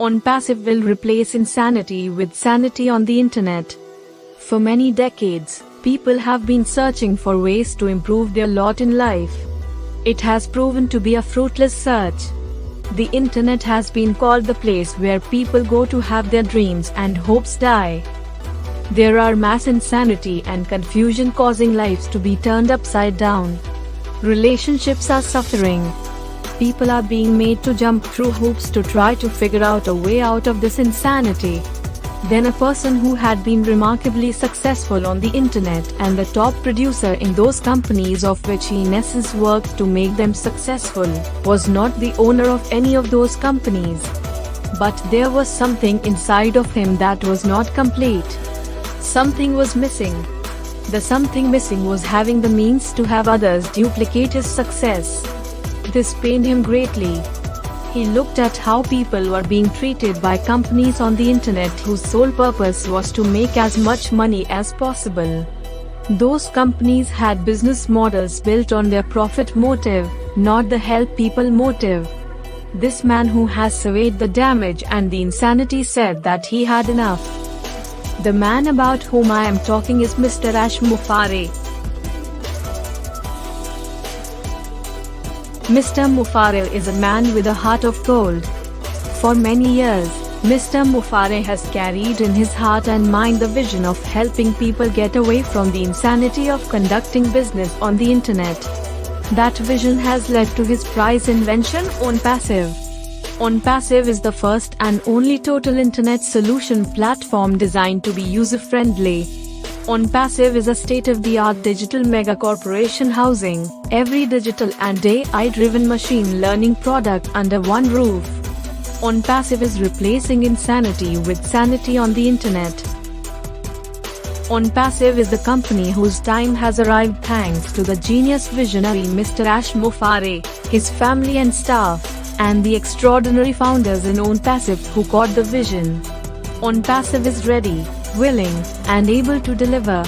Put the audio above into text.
Onpassive will replace insanity with sanity on the internet. For many decades, people have been searching for ways to improve their lot in life. It has proven to be a fruitless search. The internet has been called the place where people go to have their dreams and hopes die. There are mass insanity and confusion causing lives to be turned upside down. Relationships are suffering. People are being made to jump through hoops to try to figure out a way out of this insanity. Then a person who had been remarkably successful on the internet and the top producer in those companies of which he in essence worked to make them successful, was not the owner of any of those companies. But there was something inside of him that was not complete. Something was missing. The something missing was having the means to have others duplicate his success. This pained him greatly. He looked at how people were being treated by companies on the internet whose sole purpose was to make as much money as possible. Those companies had business models built on their profit motive, not the help people motive. This man who has surveyed the damage and the insanity said that he had enough. The man about whom I am talking is Mr. Mufara. Mr. Mufara is a man with a heart of gold. For many years, Mr. Mufara has carried in his heart and mind the vision of helping people get away from the insanity of conducting business on the internet. That vision has led to his prize invention, Onpassive. Onpassive is the first and only total internet solution platform designed to be user-friendly. Onpassive is a state-of-the-art digital mega-corporation housing every digital and AI-driven machine learning product under one roof. Onpassive is replacing insanity with sanity on the internet. Onpassive is the company whose time has arrived thanks to the genius visionary Mr. Mufara, his family and staff, and the extraordinary founders in Onpassive who caught the vision. Onpassive is ready, willing, and able to deliver.